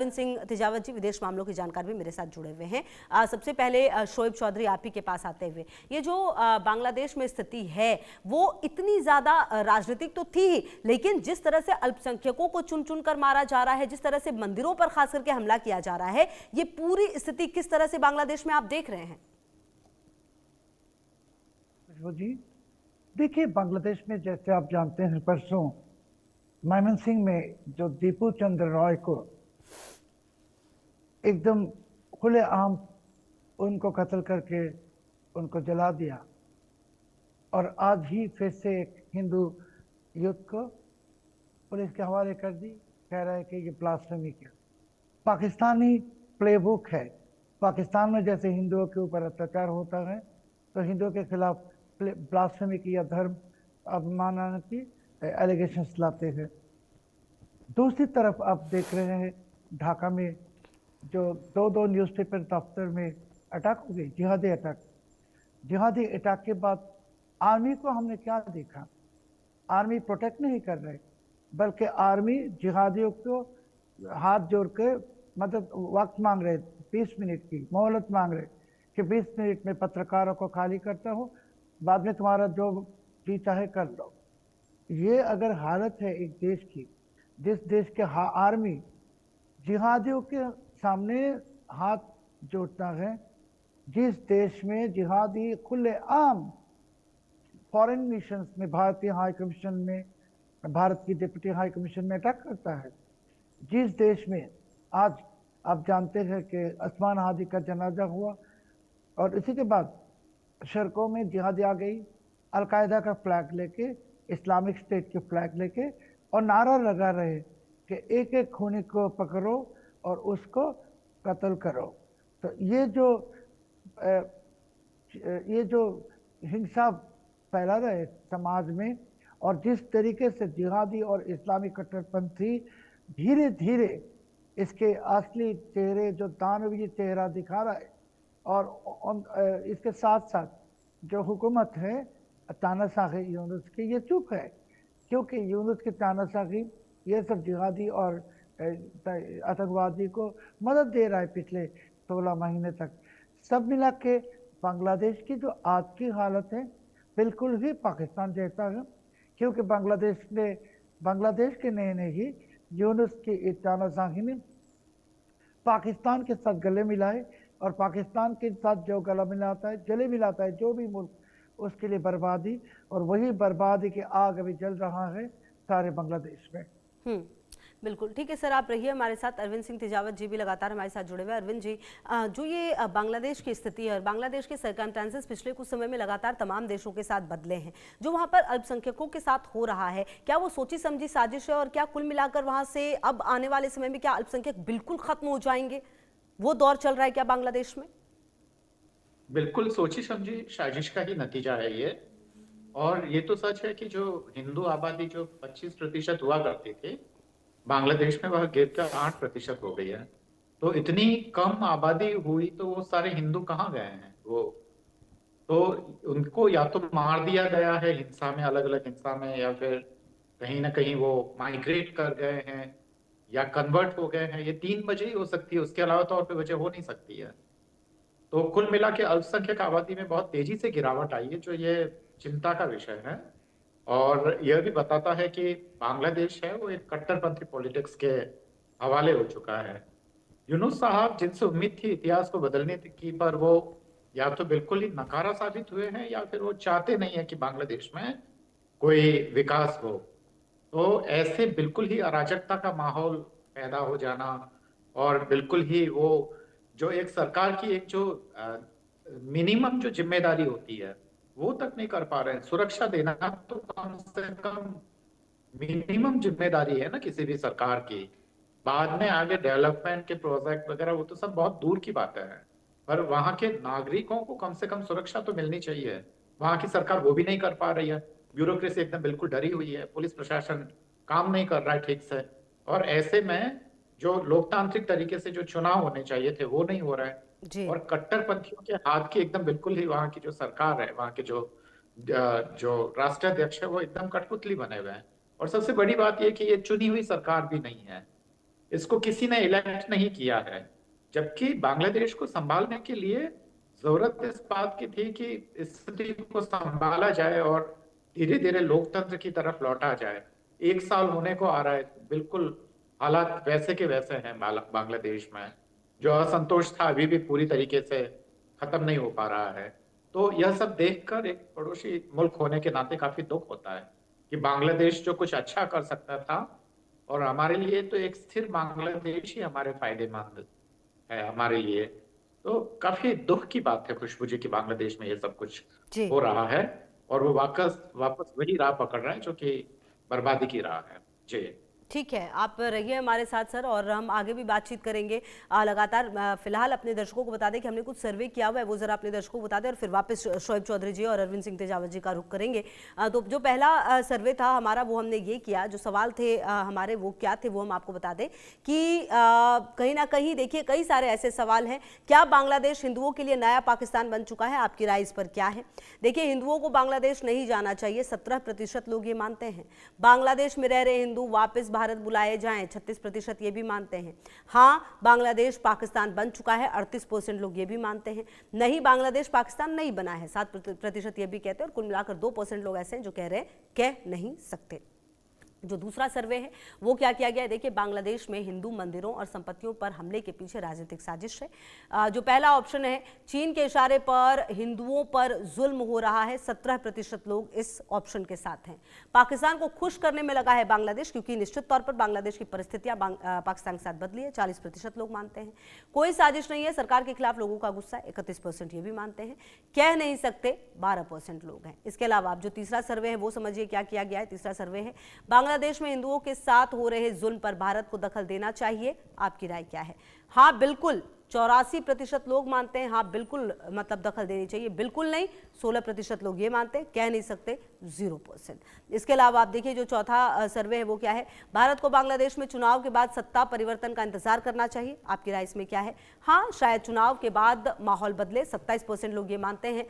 अरविंद सिंह तेजावत जी विदेश मामलों की जानकार भी मेरे साथ जुड़े हुए हैं। सबसे पहले शोएब चौधरी आप ही के पास आते हुए, ये जो बांग्लादेश में स्थिति है वो इतनी ज्यादा राजनीतिक तो थी ही, लेकिन जिस तरह से अल्पसंख्यकों को चुन चुन कर मारा जा रहा है, जिस तरह से मंदिरों पर खास करके हमला किया जा रहा है, ये पूरी स्थिति किस तरह से बांग्लादेश में आप देख रहे हैं? जी देखिए, बांग्लादेश में जैसे आप जानते हैं, परसों मयमनसिंह में जो दीपू चंद्र रॉय को एकदम खुलेआम उनको कत्ल करके उनको जला दिया, और आज ही फिर से एक हिंदू युद्ध को पुलिस के हवाले कर दी, कह रहा है कि ये ब्लास्फेमी है। पाकिस्तानी प्लेबुक है। पाकिस्तान में जैसे हिंदुओं के ऊपर अत्याचार होता है तो हिंदुओं के खिलाफ ब्लास्फेमी की या धर्म अवमानना की एलिगेशंस लाते हैं। दूसरी तरफ आप देख रहे हैं ढाका में जो दो न्यूज़पेपर दफ्तर में अटैक हो गई, जिहादी अटैक के बाद आर्मी को हमने क्या देखा? आर्मी प्रोटेक्ट नहीं कर रहे, बल्कि आर्मी जिहादियों को हाथ जोड़ के मदद वक्त मांग रहे, 20 मिनट की मोहलत मांग रहे कि 20 मिनट में पत्रकारों को खाली करता हूँ, बाद में तुम्हारा जो जी चाहे कर लो। ये अगर हालत है एक देश की, जिस देश के आर्मी जिहादियों के सामने हाथ जोड़ता है, जिस देश में जिहादी खुलेआम फॉरेन मिशंस में भारतीय हाई कमीशन में, भारत की डिप्टी हाई कमीशन में अटैक करता है, जिस देश में आज आप जानते हैं कि असमान हादी का जनाजा हुआ और इसी के बाद सड़कों में जिहादी आ गई, अलकायदा का फ्लैग लेके, इस्लामिक स्टेट के फ्लैग लेके, और नारा लगा रहे कि एक एक खूनी को पकड़ो और उसको कत्ल करो। तो ये जो हिंसा फैला रहे समाज में, और जिस तरीके से जिहादी और इस्लामी कट्टरपंथी धीरे धीरे इसके असली चेहरे, जो दानवीय चेहरा दिखा रहा है, और इसके साथ साथ जो हुकूमत है तानाशाही यूनुस की, ये चुप है, क्योंकि यूनुस की तानाशाही ये सब जिहादी और आतंकवादी को मदद दे रहा है पिछले 16 महीने तक। सब मिला के बांग्लादेश की जो आज की हालत है बिल्कुल ही पाकिस्तान जैसा है, क्योंकि बांग्लादेश के नहीं ही यूनुस की तानाशाही ने पाकिस्तान के साथ गले मिलाए, और पाकिस्तान के साथ जो गला मिलाता है, गले मिलाता है जो भी मुल्क, उसके लिए बर्बादी, और वही बर्बादी की आग अभी जल रहा है सारे बांग्लादेश में। बिल्कुल ठीक है सर, आप रहिए हमारे साथ। अरविंद सिंह तेजावत जी भी लगातार हमारे साथ जुड़े हुए हैं। अरविंद जी, जो ये बांग्लादेश की स्थिति है और बांग्लादेश के सर्कमस्टेंसेस पिछले कुछ समय में लगातार तमाम देशों के साथ बदले हैं, जो वहाँ पर अल्पसंख्यकों के साथ हो रहा है, क्या वो सोची समझी साजिश है, और क्या कुल मिलाकर वहाँ से अब आने वाले समय में क्या अल्पसंख्यक बिल्कुल खत्म हो जाएंगे? वो दौर चल रहा है क्या बांग्लादेश में? बिल्कुल सोची समझी साजिश का ही नतीजा है ये। और ये तो सच है कि जो हिंदू आबादी जो 25% हुआ करती थी बांग्लादेश में, वह गिरकर 8% हो गई है। तो इतनी कम आबादी हुई तो वो सारे हिंदू कहाँ गए हैं? वो तो उनको या तो मार दिया गया है हिंसा में, अलग अलग हिंसा में, या फिर कहीं ना कहीं वो माइग्रेट कर गए हैं या कन्वर्ट हो गए हैं। ये 3 वजह ही हो सकती है, उसके अलावा तो और कोई वजह हो नहीं सकती है। तो कुल मिला के अल्पसंख्यक आबादी में बहुत तेजी से गिरावट आई है, जो ये चिंता का विषय है। और यह भी बताता है कि बांग्लादेश है वो एक कट्टरपंथी पॉलिटिक्स के हवाले हो चुका है। यूनुस साहब जिनसे उम्मीद थी इतिहास को बदलने की, पर वो या तो बिल्कुल ही नकारा साबित हुए हैं, या फिर वो चाहते नहीं है कि बांग्लादेश में कोई विकास हो। तो ऐसे बिल्कुल ही अराजकता का माहौल पैदा हो जाना, और बिल्कुल ही वो जो एक सरकार की एक जो मिनिमम जो जिम्मेदारी होती है वो तक नहीं कर पा रहे हैं। सुरक्षा देना तो कम से कम मिनिमम जिम्मेदारी है ना किसी भी सरकार की। बाद में आगे डेवलपमेंट के प्रोजेक्ट वगैरह वो तो सब बहुत दूर की बातें हैं, पर वहां के नागरिकों को कम से कम सुरक्षा तो मिलनी चाहिए। वहां की सरकार वो भी नहीं कर पा रही है। ब्यूरोक्रेसी एकदम बिल्कुल डरी हुई है, पुलिस प्रशासन काम नहीं कर रहा है ठीक से, और ऐसे में जो लोकतांत्रिक तरीके से जो चुनाव होने चाहिए थे वो नहीं हो रहा है। जी और कट्टरपंथियों के हाथ की एकदम बिल्कुल ही वहां की जो सरकार है, वहां के जो राष्ट्राध्यक्ष है वो एकदम कठपुतली बने हुए हैं। और सबसे बड़ी बात यह कि ये चुनी हुई सरकार भी नहीं है। इसको किसी ने इलेक्ट नहीं किया है, जबकि बांग्लादेश को संभालने के लिए जरूरत इस बात की थी कि इस स्थिति को संभाला जाए और धीरे धीरे लोकतंत्र की तरफ लौटा जाए। 1 साल होने को आ रहा है, बिल्कुल हालात वैसे के वैसे हैं बांग्लादेश में। जो असंतोष था अभी भी पूरी तरीके से खत्म नहीं हो पा रहा है। तो यह सब देखकर एक पड़ोसी मुल्क होने के नाते काफी दुख होता है कि बांग्लादेश जो कुछ अच्छा कर सकता था, और हमारे लिए तो एक स्थिर बांग्लादेश ही हमारे फायदेमंद है हमारे लिए। तो काफी दुख की बात है खुशबू जी कि बांग्लादेश में ये सब कुछ जी हो रहा है और वो वापस वही राह पकड़ रहे हैं जो कि बर्बादी की राह है। जी ठीक है, आप रहिए हमारे साथ सर, और हम आगे भी बातचीत करेंगे लगातार। फिलहाल अपने दर्शकों को बता दें कि हमने कुछ सर्वे किया हुआ है, वो जरा अपने दर्शकों को बता दें, और फिर वापस शोएब चौधरी जी और अरविंद सिंह तेजावत जी का रुख करेंगे। तो जो पहला सर्वे था हमारा, वो हमने ये किया, जो सवाल थे हमारे वो क्या थे वो हम आपको बता दें कि कहीं ना कहीं देखिए कई सारे ऐसे सवाल हैं। क्या बांग्लादेश हिंदुओं के लिए नया पाकिस्तान बन चुका है? आपकी राय इस पर क्या है? देखिए, हिंदुओं को बांग्लादेश नहीं जाना चाहिए, 17% लोग ये मानते हैं। बांग्लादेश में रह रहे हिंदू वापस भारत बुलाए जाएं, 36% ये भी मानते हैं। हाँ, बांग्लादेश पाकिस्तान बन चुका है, 38% लोग ये भी मानते हैं। नहीं, बांग्लादेश पाकिस्तान नहीं बना है, 7% ये भी कहते हैं, और कुल मिलाकर 2% लोग ऐसे हैं जो कह रहे हैं कह नहीं सकते। जो दूसरा सर्वे है वो क्या किया गया है? देखिए, बांग्लादेश में हिंदू मंदिरों और संपत्तियों पर हमले के पीछे राजनीतिक साजिश है। जो पहला ऑप्शन है, चीन के इशारे पर हिंदुओं पर जुल्म हो रहा है, 17% लोग इस ऑप्शन के साथ हैं। पाकिस्तान को खुश करने में लगा है बांग्लादेश, क्योंकि निश्चित तौर पर बांग्लादेश की परिस्थितियां पाकिस्तान के साथ बदली है, 40% लोग मानते हैं। कोई साजिश नहीं है, सरकार के खिलाफ लोगों का गुस्सा, 31% ये भी मानते हैं। कह नहीं सकते, 12% लोग हैं। इसके अलावा आप जो तीसरा सर्वे है वो समझिए क्या किया गया है। तीसरा सर्वे है, बांग्लादेश में हिंदुओं के साथ हो रहे जुल्म पर भारत को दखल देना चाहिए। आपकी राय क्या है? हाँ बिल्कुल, 84% लोग मानते हैं हाँ बिल्कुल, मतलब दखल देनी चाहिए। बिल्कुल नहीं, 16% लोग ये मानते हैं। कह नहीं सकते, 0%। इसके अलावा आप देखिए जो चौथा सर्वे है वो क्या है? भारत को बांग्लादेश में चुनाव के बाद सत्ता परिवर्तन का इंतजार करना चाहिए। आपकी राय इसमें क्या है? हाँ, शायद चुनाव के बाद माहौल बदले, 27% लोग ये मानते हैं।